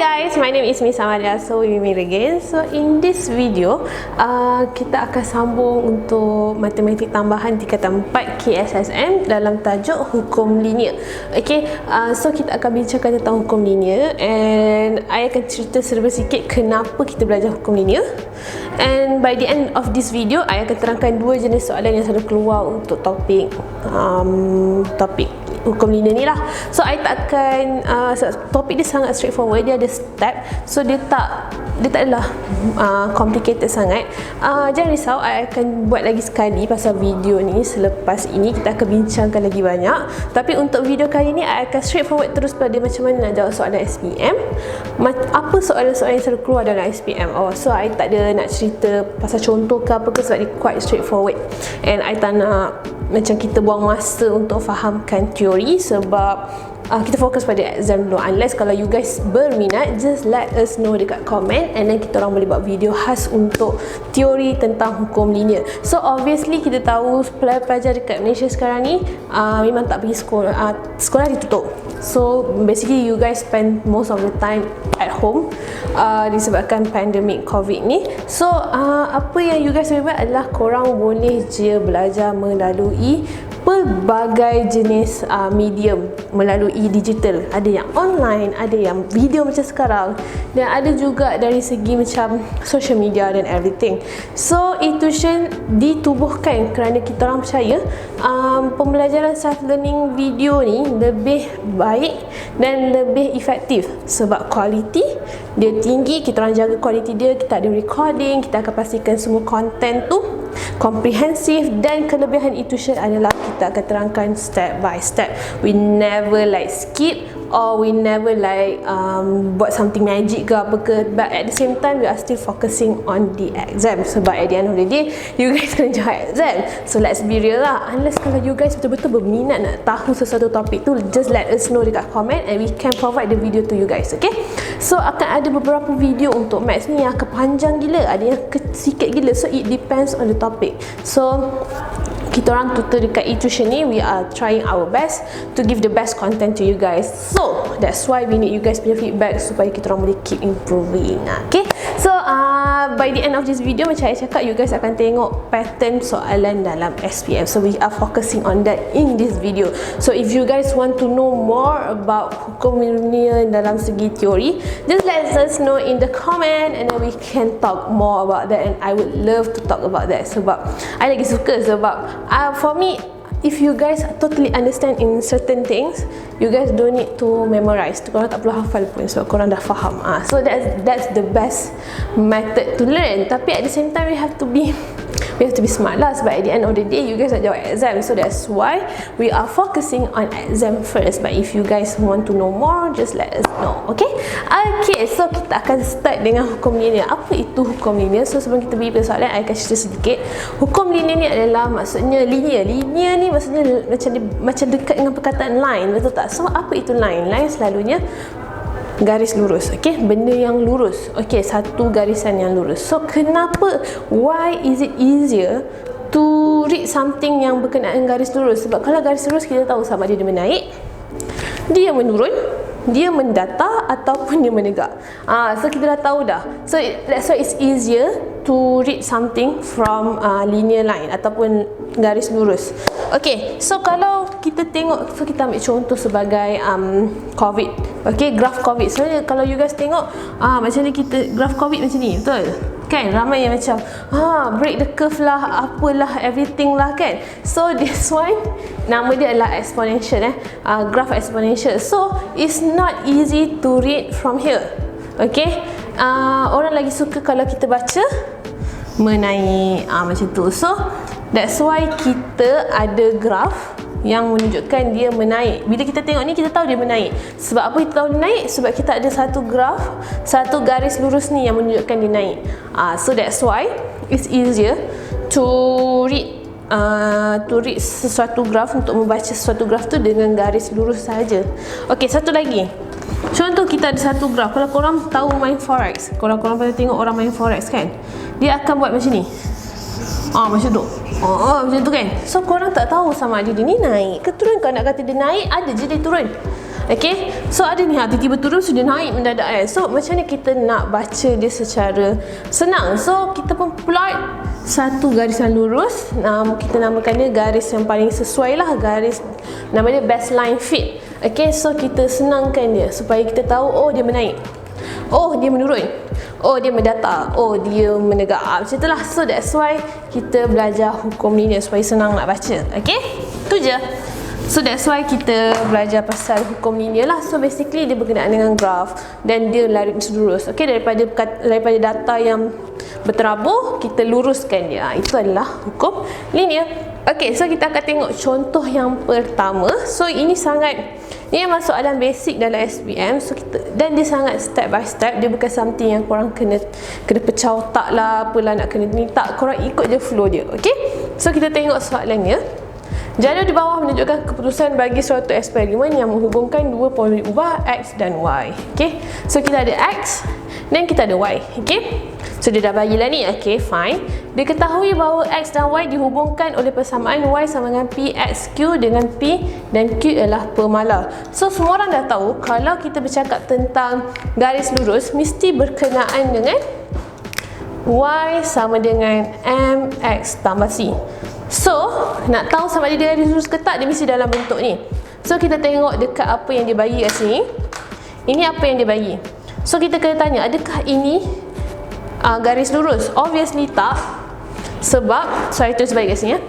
guys, my name is Miss Amalia. So we meet again. So in this video, kita akan sambung untuk matematik tambahan tingkatan 4 KSSM dalam tajuk hukum linear. Okay, so kita akan bincangkan tentang hukum linear, and I akan cerita serba sikit kenapa kita belajar hukum linear. And by the end of this video, I akan terangkan dua jenis soalan yang selalu keluar untuk topik hukum linear ni lah. So I tak akan topik dia sangat straightforward, dia ada step, so dia tak adalah complicated sangat. Jangan risau, I akan buat lagi sekali pasal video ni. Selepas ini kita akan bincangkan lagi banyak, tapi untuk video kali ni I akan straightforward terus pada macam mana nak jawab soalan SPM, apa soalan-soalan yang selalu keluar dalam SPM. So I tak ada nak cerita pasal contoh ke apa ke, sebab dia quite straightforward, and I tak nak macam kita buang masa untuk fahamkan teori, sebab kita fokus pada exam dulu. Unless kalau you guys berminat, just let us know dekat komen, and then kita orang boleh buat video khas untuk teori tentang hukum linear. So obviously kita tahu pelajar dekat Malaysia sekarang ni memang tak pergi sekolah, sekolah ditutup. So basically you guys spend most of the time at home disebabkan pandemic COVID ni. So apa yang you guys boleh buat adalah korang boleh je belajar melalui pelbagai jenis medium, melalui digital. Ada yang online, ada yang video macam sekarang, dan ada juga dari segi macam social media dan everything. So e-tuition ditubuhkan kerana kita orang percaya pembelajaran self learning video ni lebih baik dan lebih efektif, sebab kualiti dia tinggi. Kita orang jaga kualiti dia, kita ada recording, kita akan pastikan semua konten tu komprehensif, dan kelebihan e-tuition adalah kita akan terangkan step by step. We never like skip, or we never like buat something magic ke apa ke, but at the same time we are still focusing on the exam, sebab at the end of the day you guys kena jawab exam. So let's be real lah, unless kalau you guys betul-betul berminat nak tahu sesuatu topik tu, just let us know dekat komen, and we can provide the video to you guys. Okay, so akan ada beberapa video untuk maths ni yang kepanjang gila, ada yang sikit gila, so it depends on the topic. So kita orang tutor dekat e-tuition ni, we are trying our best to give the best content to you guys. So that's why we need you guys punya feedback supaya kita orang boleh keep improving. Okay, so by the end of this video, macam saya cakap, you guys akan tengok pattern soalan dalam SPM. So we are focusing on that in this video. So if you guys want to know more about hukum linear dalam segi teori, just let us know in the comment, and then we can talk more about that, and I would love to talk about that, sebab I lagi suka. Sebab for me, if you guys totally understand in certain things, you guys don't need to memorize. Korang tak perlu hafal pun, sebab korang dah faham. So that's the best method to learn. Tapi at the same time, we have to be smart lah, sebab at the end of the day you guys nak jawab exam. So that's why we are focusing on exam first. But if you guys want to know more, just let us know. Okay, so kita akan start dengan hukum linear. Apa itu hukum linear? So sebelum kita pergi pada soalan, I akan cerita sedikit. Hukum linear ni adalah, maksudnya linear ni maksudnya macam dekat dengan perkataan line, betul tak? So apa itu line? Line selalunya garis lurus, okay? Benda yang lurus, okay? Satu garisan yang lurus. So kenapa, why is it easier to read something yang berkenaan garis lurus? Sebab kalau garis lurus, kita tahu sama dia menaik, dia menurun, dia mendatar, ataupun dia menegak. So kita dah tahu dah. So that's why it's easier to read something from linear line ataupun garis lurus. Okay, so kalau kita tengok, so kita ambil contoh sebagai COVID. Okay, graf COVID. So kalau you guys tengok macam ni, kita graf COVID macam ni, betul kan? Ramai yang macam break the curve lah, apalah, everything lah kan. So this one, nama dia adalah exponential, graph exponential. So it's not easy to read from here. Okay, orang lagi suka kalau kita baca menaik macam tu. So that's why kita ada graph yang menunjukkan dia menaik. Bila kita tengok ni, kita tahu dia menaik. Sebab apa kita tahu dia naik? Sebab kita ada satu graph, satu garis lurus ni yang menunjukkan dia naik. So that's why it's easier to read sesuatu graf, untuk membaca sesuatu graf tu dengan garis lurus saja. Okay, satu lagi. Contoh, kita ada satu graf. Kalau korang tahu main forex, korang pernah tengok orang main forex kan, dia akan buat macam ni, macam tu, macam tu kan. So korang tak tahu sama ada dia ni naik ke turun. Kalau nak kata dia naik, ada je dia turun. Okay, so ada ni tiba-tiba turun sudah naik mendadak kan. So macam mana kita nak baca dia secara senang? So kita pun plot satu garisan lurus, kita namakan dia garis yang paling sesuai lah, garis nama dia baseline fit. Okay, so kita senangkan dia supaya kita tahu oh dia menaik, oh dia menurun, oh dia mendatar, oh dia menegak, macam itulah. So that's why kita belajar hukum linear supaya senang nak baca. Okay, tu je. So that's why kita belajar pasal hukum linear lah. So basically dia berkenaan dengan graf dan dia laris lurus. Okay, daripada data yang berterabur kita luruskan dia. Itu adalah hukum linear. Okay, so kita akan tengok contoh yang pertama. So ini memang soalan basic dalam SPM. So dan dia sangat step by step. Dia bukan something yang korang kena pecah otak lah, apalah nak kena ni, tak, korang ikut je flow dia. Okay, so kita tengok soalannya. Jalur di bawah menunjukkan keputusan bagi suatu eksperimen yang menghubungkan dua polari ubah X dan Y. Okay, so kita ada X dan kita ada Y. Okay, so dia dah bagilah ni. Okay, fine. Diketahui bahawa X dan Y dihubungkan oleh persamaan Y sama dengan PXQ dengan P dan Q adalah pemalar. So semua orang dah tahu kalau kita bercakap tentang garis lurus mesti berkenaan dengan Y sama dengan MX tambah C. So, nak tahu sama ada dia garis lurus ke tak, dia mesti dalam bentuk ni. So, kita tengok dekat apa yang dia bagi kat sini. Ini apa yang dia bagi. So, kita kena tanya, adakah ini garis lurus? Obviously tak. Sebab, saya tulis bagi kat sini ya.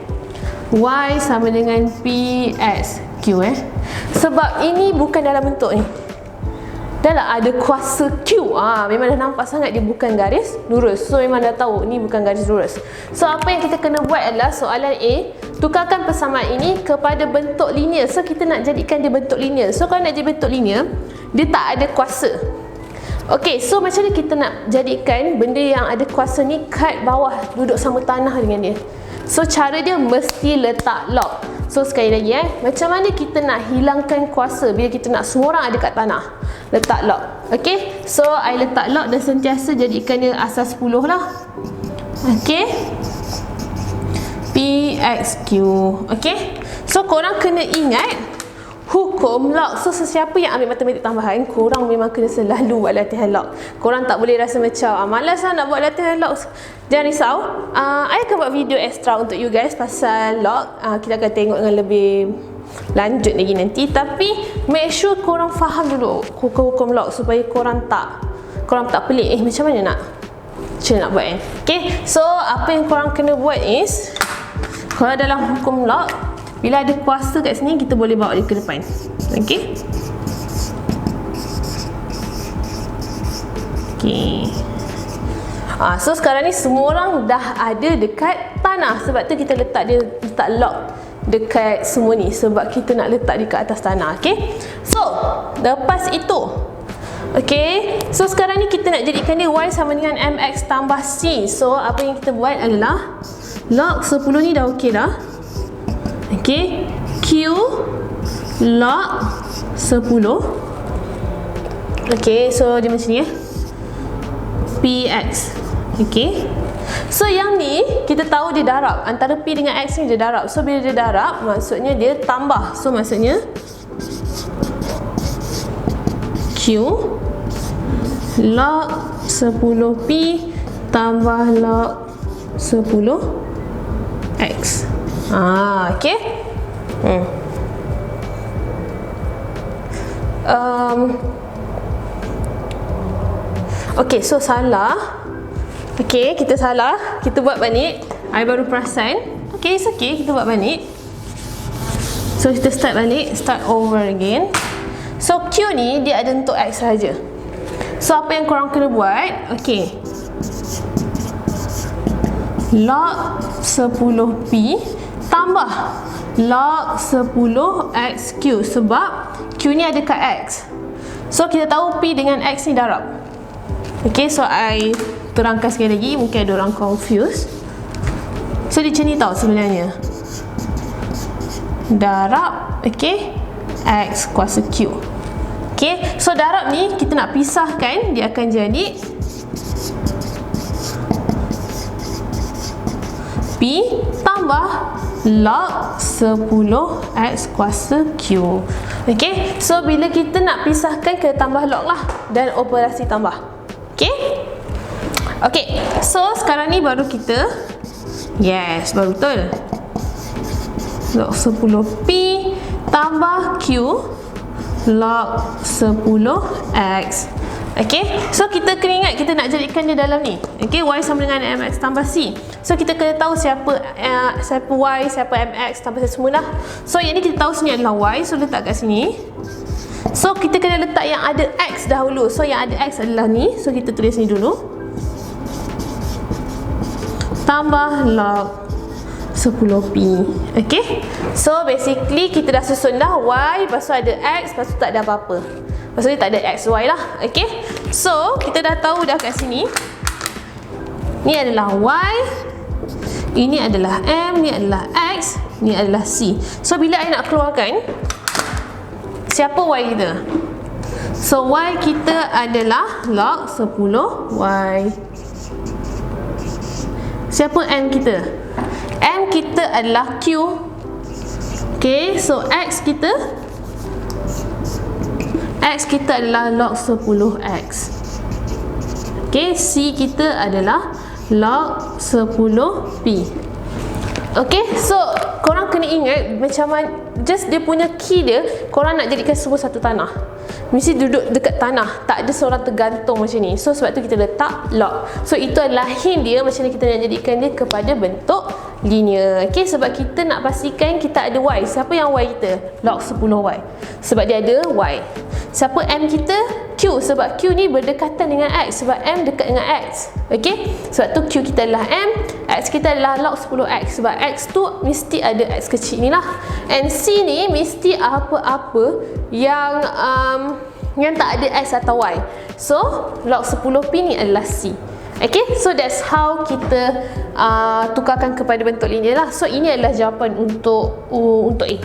Y sama dengan PXQ Sebab ini bukan dalam bentuk ni. Dah lah ada kuasa Q. Memang dah nampak sangat dia bukan garis lurus. So memang dah tahu ni bukan garis lurus. So apa yang kita kena buat adalah soalan A, tukarkan persamaan ini kepada bentuk linear. So kita nak jadikan dia bentuk linear. So kalau nak jadi bentuk linear, dia tak ada kuasa. Okay, so macam mana kita nak jadikan benda yang ada kuasa ni kat bawah, duduk sama tanah dengan dia? So cara dia mesti letak lock. So sekali lagi macam mana kita nak hilangkan kuasa bila kita nak semua orang ada kat tanah? Letak lock. Okay, so I letak lock dan sentiasa jadikan dia asas 10 lah. Okay, PXQ. Okay, so korang kena ingat hukum log. So sesiapa yang ambil matematik tambahan, korang memang kena selalu buat latihan log. Korang tak boleh rasa macam malas lah nak buat latihan log. Jangan risau, I akan buat video extra untuk you guys pasal log. Kita akan tengok dengan lebih lanjut lagi nanti. Tapi make sure korang faham dulu hukum log supaya korang tak pelik macam mana nak buat Okay, so apa yang korang kena buat is, kalau dalam hukum log, bila ada kuasa kat sini, kita boleh bawa dia ke depan. Okay, so sekarang ni semua orang dah ada dekat tanah. Sebab tu kita letak lock dekat semua ni, sebab kita nak letak dia kat atas tanah. Okay, so lepas itu, okay, so sekarang ni kita nak jadikan dia Y sama dengan MX tambah C. So apa yang kita buat adalah log 10 ni dah okey dah. Okay, Q log 10. Okay, so dia macam ni PX. Okay, so yang ni kita tahu dia darab. Antara P dengan X ni dia darab. So bila dia darab, maksudnya dia tambah. So maksudnya Q log 10P tambah log 10X. Okay. Okay, so salah. Okay, kita salah. Kita buat balik. I baru perasan. Okay, it's okay. Kita buat balik. So kita start balik. Start over again. So Q ni dia ada untuk X saja. So apa yang korang kena buat? Okay, log 10P tambah log 10XQ. Sebab Q ni ada kat X. So kita tahu P dengan X ni darab. Okay, so I terangkan sekali lagi, mungkin ada orang confused. So dia macam ni tau sebenarnya, darab, okay, X kuasa Q. Okay, so darab ni kita nak pisahkan, dia akan jadi P tambah log 10x kuasa Q. Okay, so bila kita nak pisahkan, kita tambah log lah dan operasi tambah. Okay, okay, so sekarang ni baru kita, yes, baru betul. Log 10p tambah Q log 10x. Okay, so kita kena ingat kita nak jadikan dia dalam ni. Okay, y sama dengan mx tambah c. So kita kena tahu siapa y, siapa mx tambah c semua dah. So yang ni kita tahu sini adalah y, so letak kat sini. So kita kena letak yang ada x dahulu. So yang ada x adalah ni, so kita tulis ni dulu. Tambah log 10p. Okay, so basically kita dah susun dah y, lepas tu ada x, lepas tu tak ada apa-apa. Lepas tu tak ada x, y lah. Okay, so kita dah tahu dah kat sini. Ni adalah y, ini adalah m, ni adalah x, ni adalah c. So bila I nak keluarkan, siapa y kita? So y kita adalah log 10y. Siapa m kita? M kita adalah Q. Okay, so X kita adalah log 10x. Okay, C kita adalah log 10p. Okay, so korang kena ingat macam mana, just dia punya key dia, korang nak jadikan semua satu tanah. Mesti duduk dekat tanah, tak ada seorang tergantung macam ni. So sebab tu kita letak log. So itu adalah hint dia macam mana kita nak jadikan dia kepada bentuk linear. Okay, sebab kita nak pastikan kita ada y. Siapa yang y kita? Log 10y. Sebab dia ada y. Siapa m kita? Q. Sebab Q ni berdekatan dengan x. Sebab m dekat dengan x. Okay, sebab tu Q kita adalah m, x kita adalah log 10x. Sebab x tu mesti ada x kecil ni lah. And C ni mesti apa-apa yang tak ada x atau y. So log 10p ni adalah C. Okay, so that's how kita tukarkan kepada bentuk linear lah. So ini adalah jawapan untuk A.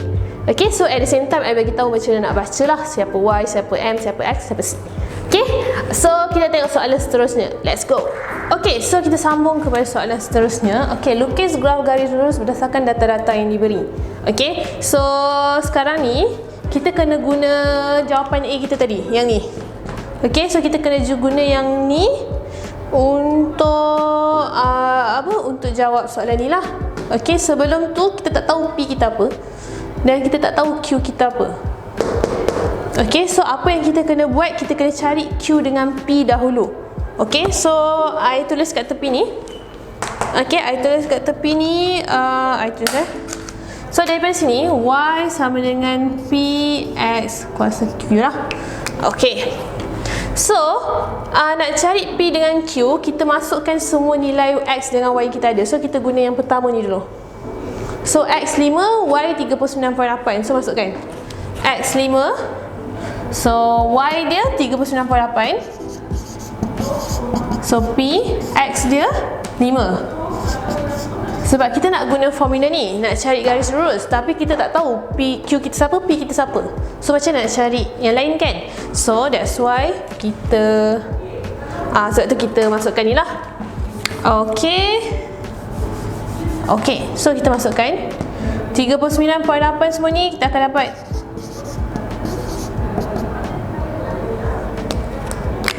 Okay, so at the same time I bagi tahu macam mana nak baca lah, siapa y, siapa m, siapa x, siapa c. Okay, so kita tengok soalan seterusnya. Let's go. Okay, so kita sambung kepada soalan seterusnya. Okay, lukis graf garis lurus berdasarkan data-data yang diberi. Okay, so sekarang ni kita kena guna jawapan A kita tadi, yang ni. Okay, so kita kena guna yang ni untuk untuk jawab soalan ni lah. Okay, sebelum tu kita tak tahu P kita apa dan kita tak tahu Q kita apa. Okay, so apa yang kita kena buat, kita kena cari Q dengan P dahulu. Okay, so I tulis kat tepi ni. Okay, I tulis kat tepi ni, I tulis so daripada sini y sama dengan px kuasa q lah. Okay, so nak cari P dengan Q, kita masukkan semua nilai x dengan y kita ada. So kita guna yang pertama ni dulu. So x 5, y 39.8. So masukkan x 5, so y dia 39.8. So P, x dia 5. Sebab kita nak guna formula ni, nak cari garis lurus, tapi kita tak tahu P, Q kita siapa, P kita siapa. So macam nak cari yang lain kan? So that's why kita sebab tu kita masukkan ni lah. Okay, okay, so kita masukkan 39.8 semua ni, kita akan dapat.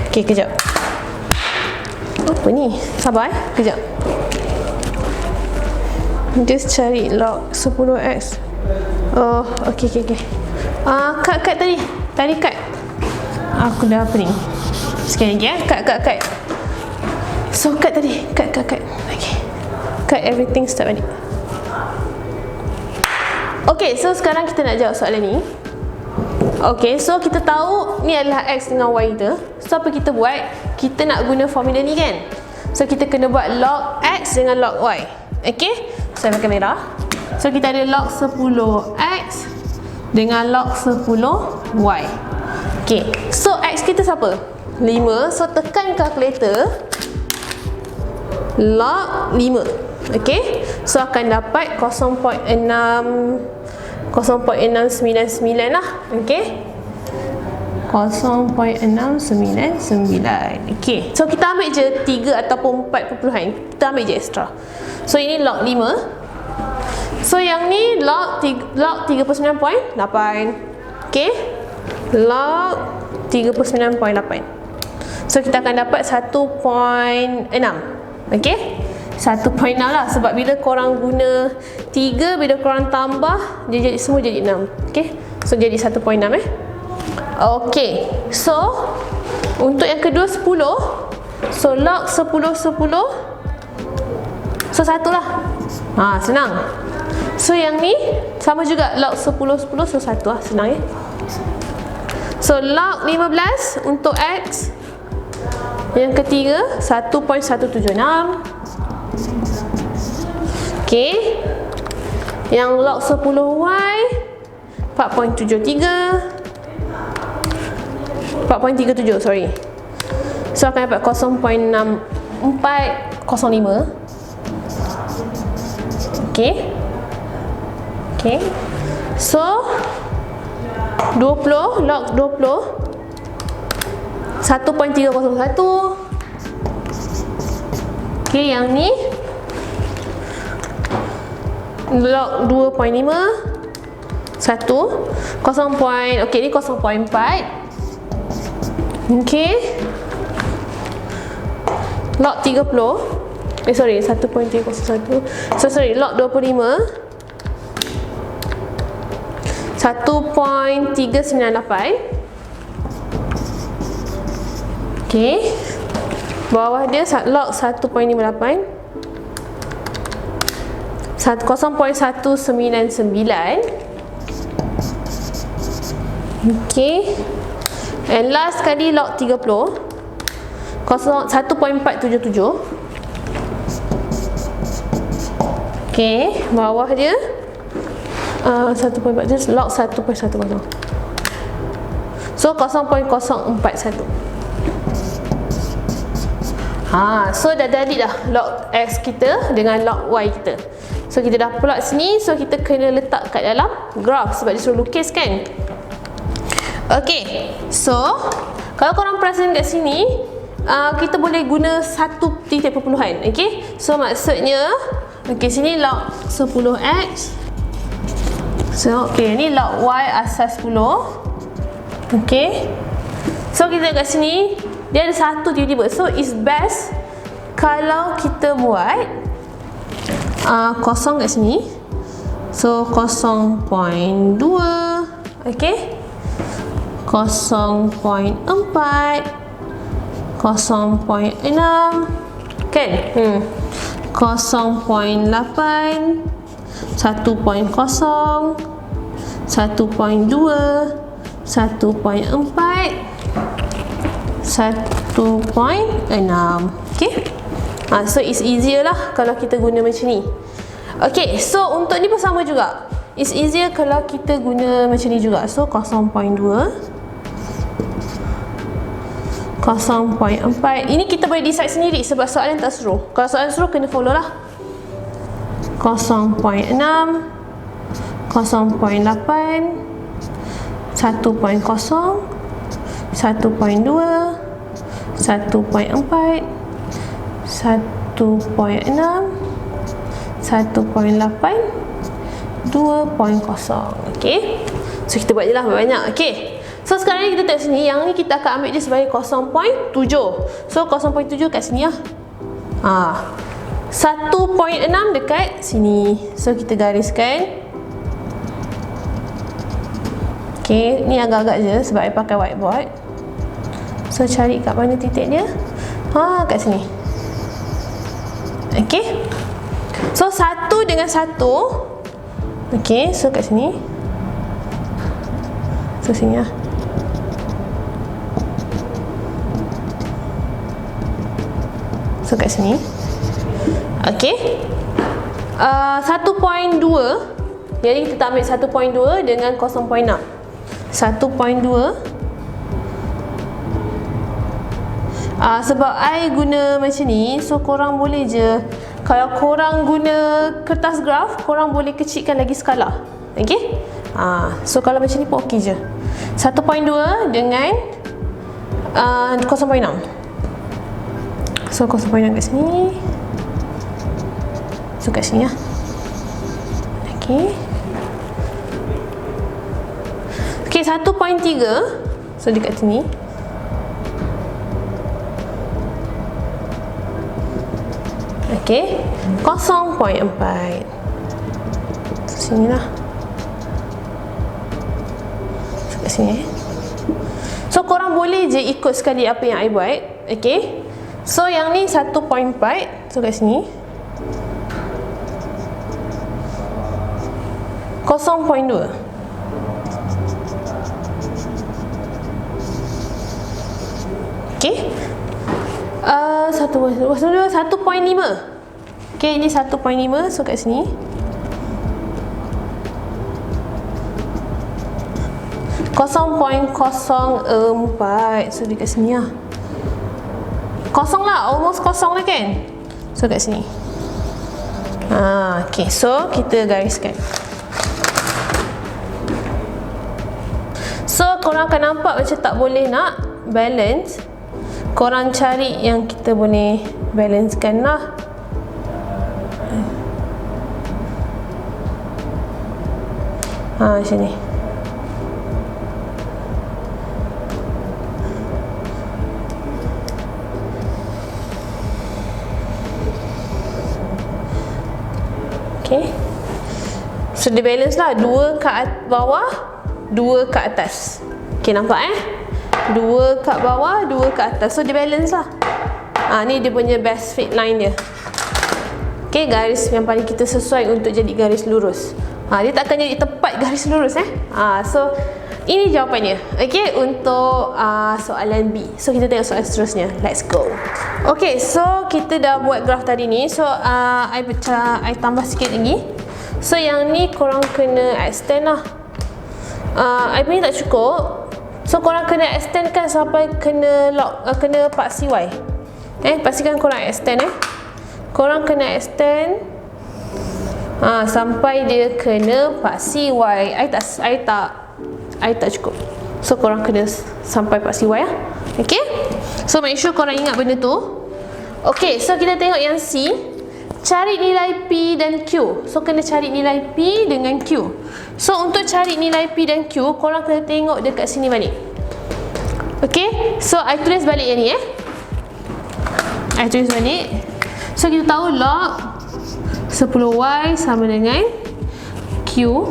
Okay, kejap. Apa ni? Sabar kejap. Just cari log 10x. Oh, okay. Cut tadi. Tadi cut. Aku dah apa ni? Sekali lagi cut. So cut tadi. Cut. Okay. Cut everything, start balik. Okay, so sekarang kita nak jawab soalan ni. Okay, so kita tahu ni adalah x dengan y kita. So apa kita buat? Kita nak guna formula ni kan? So kita kena buat log x dengan log y. Okay, saya pakai merah. So kita ada log 10x dengan log 10y. Okay, so x kita siapa? 5. So tekan kalkulator log 5. Okay, so akan dapat 0.699 lah. Okay, 0.699. Okay, so kita ambil je 3 ataupun 4 perpuluhan. Kita ambil je extra. So ini log 5. So yang ni log 39.8. Okay, log 39.8. So kita akan dapat 1.6. Okay, 1.6 lah, sebab bila korang guna 3, bila korang tambah dia jadi, semua jadi 6. Okay, so jadi 1.6 Okay, so untuk yang kedua 10. So log 10 so 1 lah. Senang. So yang ni sama juga, log 10 so 1 lah, senang ya. So log 15 untuk X. Yang ketiga 1.176. Okay. Yang log 10Y 4.37, sorry. So akan dapat 0.6405. Okay. Okay. So 20, log 20 1.301. Okay, yang ni log 2.5 1 0. Okay, ni 0.4. Okay, log 30 sorry 1.301. So sorry, log 25 1.398. Okay, bawah dia log 1.58 0.199. Okay, and last sekali log 30 1.477. Okay, bawah dia 1.4 log 1.10. So 0.041. So dah jadi dah log X kita dengan log Y kita. So kita dah plot sini, so kita kena letak kat dalam graf sebab dia suruh lukis kan. Okay, so kalau korang perasan kat sini, kita boleh guna satu titik perpuluhan. Okay, so maksudnya okay, sini log 10X. So okay, ni log Y asal 10. Okay, so kita kat sini dia ada satu tiba-tiba. So it's best kalau kita buat kosong kat sini. So 0.2. Okay, 0.4, 0.6 kan? 0.8, 1.0, 1.2, 1.4, 1.6. Okay, so it's easier lah kalau kita guna macam ni. Okay, so untuk ni pun sama juga, it's easier kalau kita guna macam ni juga. So 0.2, 0.4. Ini kita boleh decide sendiri sebab soalan tak suruh. Kalau soalan suruh kena follow lah. 0.6, 0.8, 1.0, 1.2, 1.4, 1.6, 1.8, 2.0. Okay, so kita buat je lah banyak. Okay, so sekarang ni kita tengok sini, yang ni kita akan ambil dia sebagai 0.7. So 0.7 kat sini lah. 1.6 dekat sini. So kita gariskan. Okay, ni agak-agak je sebab saya pakai whiteboard. So cari kat mana titik dia. Kat sini. Okay, so 1 dengan 1. Okay, so kat sini. So sini lah. So kat sini. Okay, 1.2. Jadi kita ambil 1.2 dengan 0.6. 1.2. Sebab I guna macam ni, so korang boleh je, kalau korang guna kertas graf, korang boleh kecilkan lagi skala. Okay, so kalau macam ni pun ok je. 1.2 dengan 0.6. So 0.6 kat sini. So kat sini lah. Ok, Okey. Okey, 1.3. So dekat sini. Okey, 0.4. Sini lah. Kat sini. So korang boleh je ikut sekali apa yang I buat. Okey. So yang ni 1.4. So kat sini 0.2. Okey. 1.5. Okey, ini 1.5. So kat sini 0.04. So dekat sini lah. Kosong lah, almost kosong lah kan. So kat sini. Okay, so kita gariskan. So korang akan nampak macam tak boleh nak balance. Korang cari yang kita boleh balancekan lah. Macam ni. Okay. So dia balance lah. 2 kat bawah, 2 kat atas. Okay, nampak 2 kat bawah, 2 kat atas. So dia balance lah. Ni dia punya best fit line dia. Okay, garis yang paling kita sesuai untuk jadi garis lurus. Dia takkan jadi tepat garis lurus So ini jawapannya. Okay, untuk soalan B. So kita tengok soalan seterusnya. Let's go. Okay, so kita dah buat graf tadi ni. So I tambah sikit lagi. So yang ni korang kena extend lah. I punya tak cukup. So korang kena extend kan sampai kena kena paksi Y. Pastikan korang extend Korang kena extend sampai dia kena paksi Y. I tak cukup. So korang kena sampai paksi Y Okay. So make sure korang ingat benda tu. Okay, so kita tengok yang C. Cari nilai P dan Q. So kena cari nilai P dengan Q. So untuk cari nilai P dan Q, korang kena tengok dekat sini balik. Okay, so I tulis balik yang ni I tulis balik. So kita tahu log 10Y sama dengan Q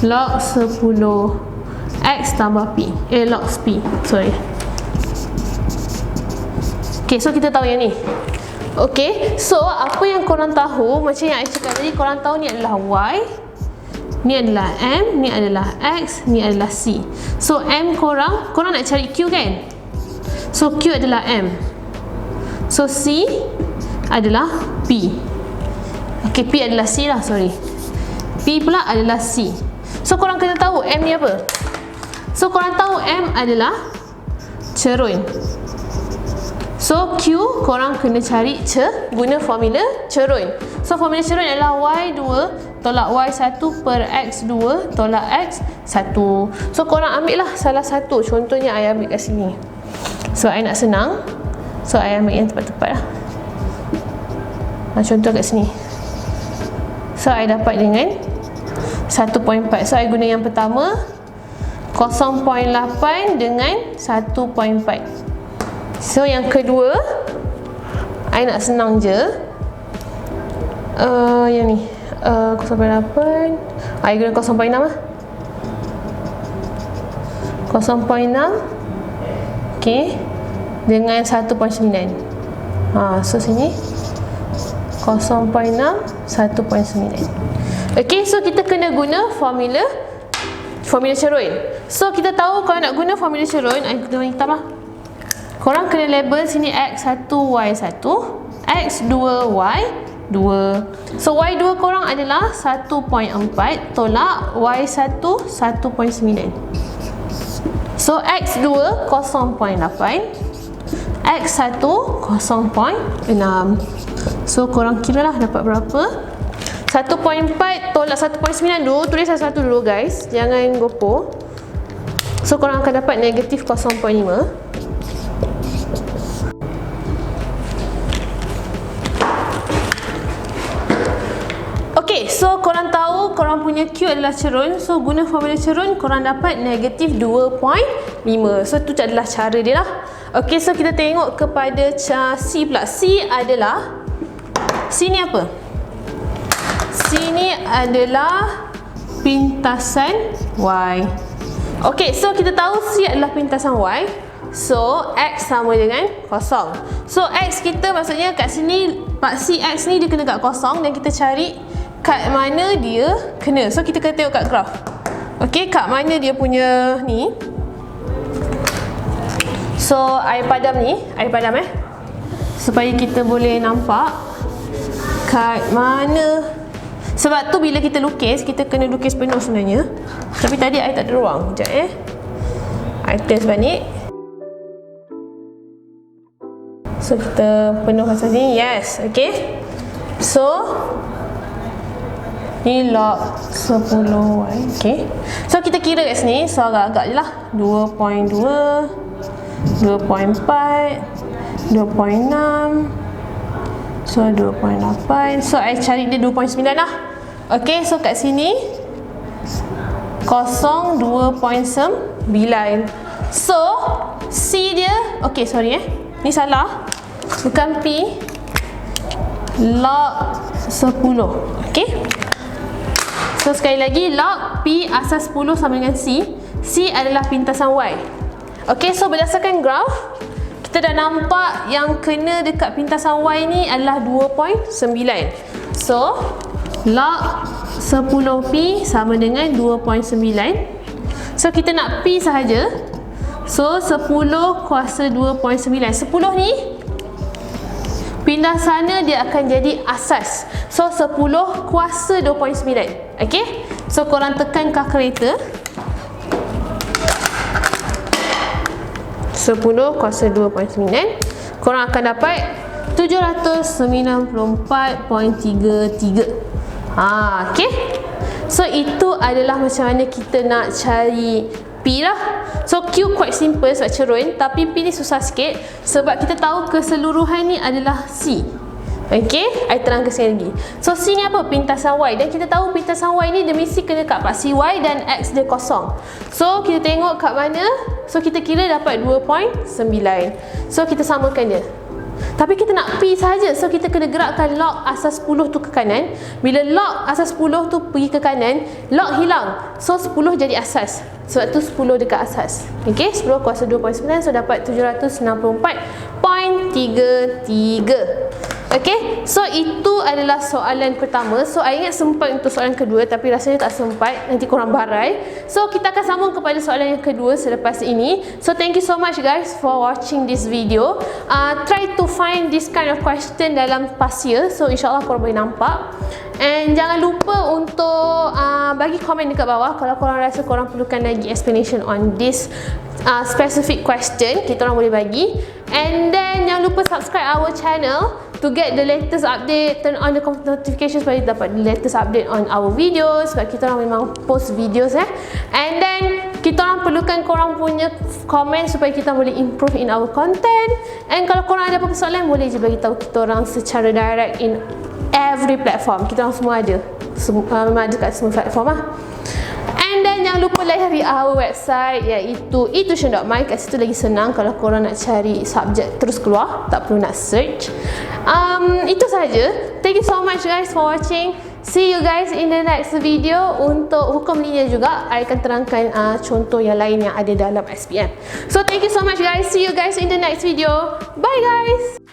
log 10X tambah P. Log P, sorry. Okay, so kita tahu yang ni. Okay, so apa yang korang tahu, macam yang I cakap tadi, korang tahu ni adalah Y, ni adalah M, ni adalah X, ni adalah C. So M korang nak cari Q kan? So Q adalah M. So C adalah P. Okay, P adalah C lah, sorry. P pula adalah C. So korang kena tahu M ni apa? So korang tahu M adalah cerun. So Q korang kena cari guna formula cerun. So formula cerun adalah Y2 tolak Y1 per X2 tolak X1. So korang ambil lah salah satu. Contohnya I ambil kat sini. So I nak senang, so I ambil yang tepat-tepat lah. Contoh kat sini. So I dapat dengan 1.4. So I guna yang pertama 0.8 dengan 1.4. So yang kedua I nak senang je, yang ni 0.8 I guna 0.6 lah. 0.6 okay, dengan 1.9. So sini 0.6 1.9. Okay, so kita kena guna formula cerun. So kita tahu kalau nak guna formula cerun, I guna hitam lah. Korang kena label sini X1 Y1, X2 Y2. So Y2 korang adalah 1.4 tolak Y1 1.9. So X2 0.8, X1 0.6. So korang kira lah dapat berapa. 1.4 tolak 1.9 dulu. Tulis satu dulu guys, jangan gopoh. So korang akan dapat negatif 0.5. so korang tahu korang punya Q adalah cerun. So guna formula cerun, korang dapat negatif 2.5. So tu adalah cara dia lah. Okay, so kita tengok kepada C pula. C ni apa? C ni adalah pintasan Y. Okay, so kita tahu C adalah pintasan Y. So X sama dengan kosong. So X kita maksudnya kat sini paksi X ni dia kena kat kosong, dan kita cari kat mana dia kena. So kita kena tengok kat graf. Okay, kat mana dia punya ni. So air padam ni, supaya kita boleh nampak kat mana. Sebab tu bila kita lukis, kita kena lukis penuh sebenarnya. Tapi tadi air tak ada ruang. Sekejap air turn sebalik. So kita penuhkan sini. Yes, okay. So ni log 10Y. Okay. So kita kira kat sini. So agak-agak je lah. 2.2, 2.4, 2.6. So 2.8. So I cari dia 2.9 lah. Okay, so kat sini 2.9. So C dia, okay sorry ni salah. Bukan P, log 10. Okay. So sekali lagi, log P asas 10 sama dengan C. C adalah pintasan Y. Okay, so berdasarkan graf, kita dah nampak yang kena dekat pintasan Y ni adalah 2.9. So log 10P sama dengan 2.9. So kita nak P sahaja. So 10 kuasa 2.9. 10 ni pindah sana, dia akan jadi asas. So 10 kuasa 2.9. Okay. So korang tekan kalkulator. 10 kuasa 2.9, korang akan dapat 794.33. Okay. So itu adalah macam mana kita nak cari P lah. So Q quite simple sebab cerun, tapi P ni susah sikit sebab kita tahu keseluruhan ni adalah C. Okay, I terangkan sekali lagi. So C ni apa? Pintasan Y, dan kita tahu pintasan Y ni dia mesti kena kat paksi Y dan X dia kosong. So kita tengok kat mana. So kita kira dapat 2.9. So kita samakan dia. Tapi kita nak P saja. So kita kena gerakkan log asas 10 tu ke kanan. Bila log asas 10 tu pergi ke kanan, log hilang. So 10 jadi asas. Sebab tu 10 dekat asas. Okay, 10 kuasa 2.9. So dapat 794.33. Okay, so itu adalah soalan pertama. So I ingat sempat untuk soalan kedua, tapi rasanya tak sempat. Nanti korang barai. So kita akan sambung kepada soalan yang kedua selepas ini. So thank you so much guys for watching this video. Try to find this kind of question dalam past year. So insyaAllah korang boleh nampak. And jangan lupa untuk bagi komen dekat bawah kalau korang rasa korang perlukan lagi explanation on this specific question. Kita orang boleh bagi. And then jangan lupa subscribe our channel to get the latest update. Turn on the notifications supaya dapat the latest update on our videos. Sebab kita orang memang post videos And then kita orang perlukan korang punya komen supaya kita boleh improve in our content. And kalau korang ada apa-apa soalan, boleh je bagi tahu kita orang secara direct in every platform. Kita orang semua ada. Memang ada kat semua platform lah. And then jangan lupa layari our website, iaitu etuition.my. Kat situ lagi senang kalau korang nak cari subjek terus keluar, tak perlu nak search. Itu sahaja. Thank you so much guys for watching. See you guys in the next video. Untuk hukum linear juga, I akan terangkan contoh yang lain yang ada dalam SPM. So thank you so much guys. See you guys in the next video. Bye guys.